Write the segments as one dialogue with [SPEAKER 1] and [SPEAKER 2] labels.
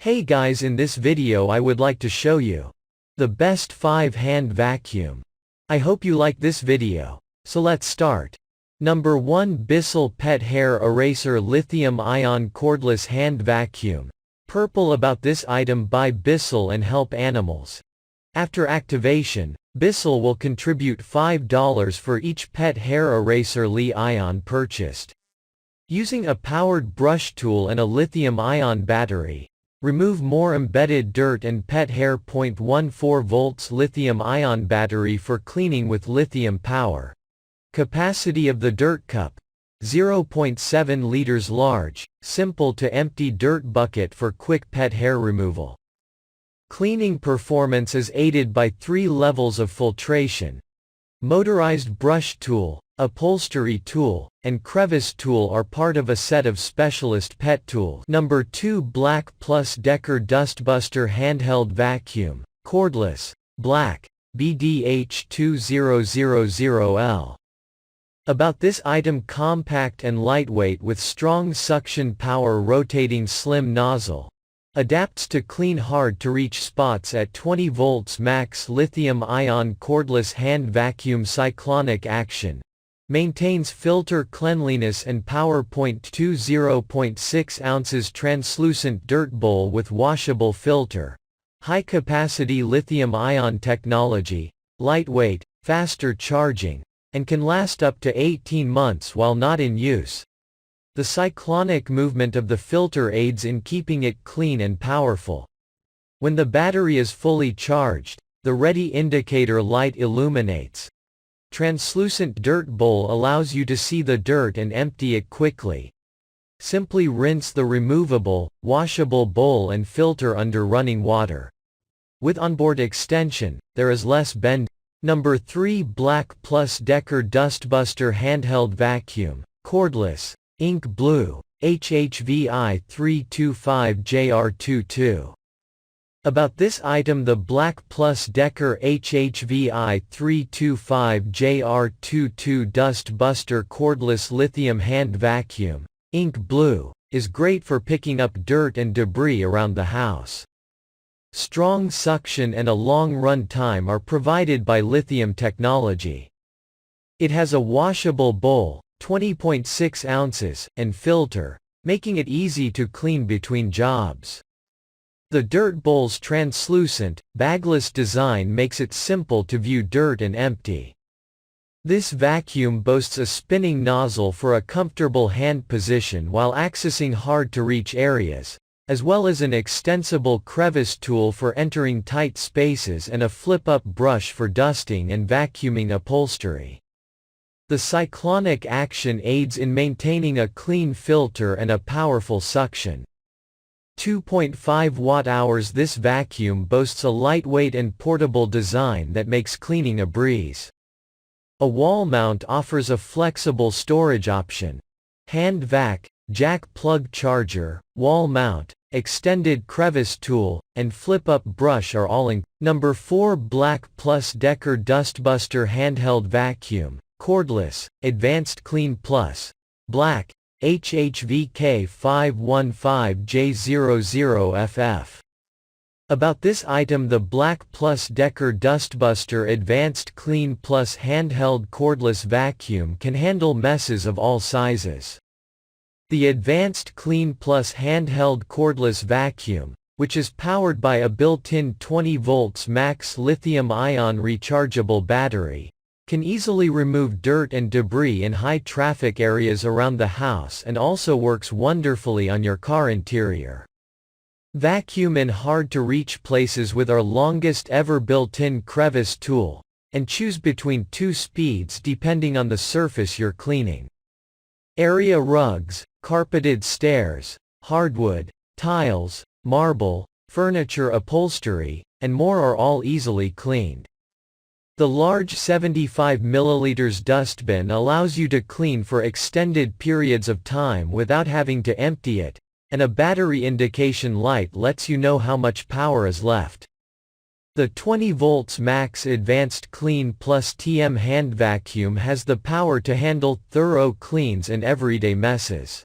[SPEAKER 1] Hey guys, in this video I would like to show you the best 5 hand vacuum. I hope you like this video. So let's start. Number 1, Bissell Pet Hair Eraser Lithium Ion Cordless Hand Vacuum. Purple about this item: buy Bissell and help animals. After activation, Bissell will contribute $5 for each pet hair eraser Li-ion purchased. Using a powered brush tool and a lithium-ion battery, remove more embedded dirt and pet hair. 0.14 volts lithium-ion battery for cleaning with lithium power. Capacity of the dirt cup: 0.7 liters. Large, simple to empty dirt bucket for quick pet hair removal. Cleaning performance is aided by 3 levels of filtration. Motorized brush tool, upholstery tool, and crevice tool are part of a set of specialist pet tools. Number 2, BLACK+DECKER Dustbuster Handheld Vacuum, Cordless, Black, BDH2000L. About this item: compact and lightweight with strong suction power, rotating slim nozzle. Adapts to clean hard-to-reach spots at 20 volts max. Lithium-ion cordless hand vacuum, cyclonic action. Maintains filter cleanliness and power. 0.6 ounces translucent dirt bowl with washable filter. High-capacity lithium-ion technology, lightweight, faster charging, and can last up to 18 months while not in use. The cyclonic movement of the filter aids in keeping it clean and powerful. When the battery is fully charged, the ready indicator light illuminates. Translucent dirt bowl allows you to see the dirt and empty it quickly. Simply rinse the removable, washable bowl and filter under running water. With onboard extension, there is less bend. Number 3, BLACK+DECKER Dustbuster Handheld Vacuum, Cordless, Ink Blue, HHVI 325JR22. About this item: the BLACK+DECKER HHVI 325JR22 Dustbuster Cordless Lithium Hand Vacuum, Ink Blue, is great for picking up dirt and debris around the house. Strong suction and a long run time are provided by lithium technology. It has a washable bowl, 20.6 ounces, and filter, making it easy to clean between jobs. The dirt bowl's translucent, bagless design makes it simple to view dirt and empty. This vacuum boasts a spinning nozzle for a comfortable hand position while accessing hard-to-reach areas, as well as an extensible crevice tool for entering tight spaces and a flip-up brush for dusting and vacuuming upholstery. The cyclonic action aids in maintaining a clean filter and a powerful suction. 2.5 watt-hours. This vacuum boasts a lightweight and portable design that makes cleaning a breeze. A wall mount offers a flexible storage option. Hand vac, jack plug charger, wall mount, extended crevice tool, and flip-up brush are all in. Number 4, BLACK+DECKER Dustbuster Handheld Vacuum, Cordless, Advanced Clean Plus, Black, HHVK 515J00FF. About this item: the BLACK+DECKER Dustbuster Advanced Clean Plus Handheld Cordless Vacuum can handle messes of all sizes. The Advanced Clean Plus Handheld Cordless Vacuum, which is powered by a built-in 20 volts max lithium-ion rechargeable battery, can easily remove dirt and debris in high-traffic areas around the house and also works wonderfully on your car interior. Vacuum in hard-to-reach places with our longest ever built-in crevice tool, and choose between 2 speeds depending on the surface you're cleaning. Area rugs, carpeted stairs, hardwood, tiles, marble, furniture, upholstery, and more are all easily cleaned. The large 75 ml dustbin allows you to clean for extended periods of time without having to empty it, and a battery indication light lets you know how much power is left. The 20 volts max Advanced Clean Plus TM hand vacuum has the power to handle thorough cleans and everyday messes.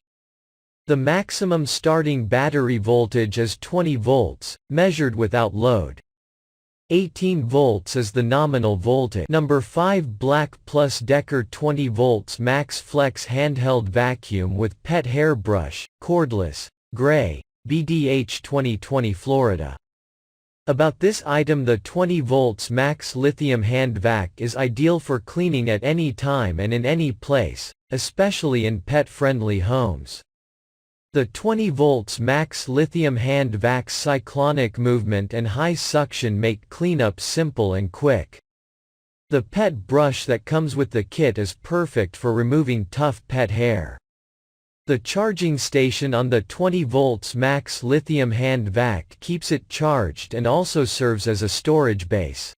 [SPEAKER 1] The maximum starting battery voltage is 20 volts, measured without load. 18 volts is the nominal voltage. Number 5 BLACK+DECKER 20 volts Max Flex Handheld Vacuum with Pet Hairbrush, Cordless, Gray, BDH 2020 Florida. About this item: the 20 volts Max Lithium Hand Vac is ideal for cleaning at any time and in any place, especially in pet-friendly homes. The 20 volts Max Lithium Hand Vac's cyclonic movement and high suction make cleanup simple and quick. The pet brush that comes with the kit is perfect for removing tough pet hair. The charging station on the 20 volts Max Lithium Hand Vac keeps it charged and also serves as a storage base.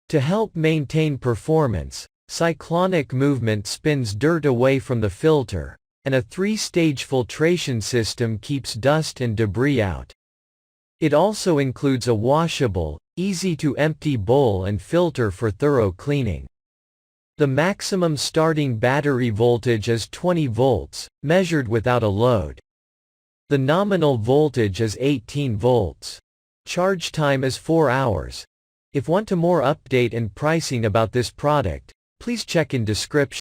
[SPEAKER 1] To help maintain performance, cyclonic movement spins dirt away from the filter, and a 3-stage filtration system keeps dust and debris out. It also includes a washable, easy-to-empty bowl and filter for thorough cleaning. The maximum starting battery voltage is 20 volts, measured without a load. The nominal voltage is 18 volts. Charge time is 4 hours. If want to more update and pricing about this product, please check in description.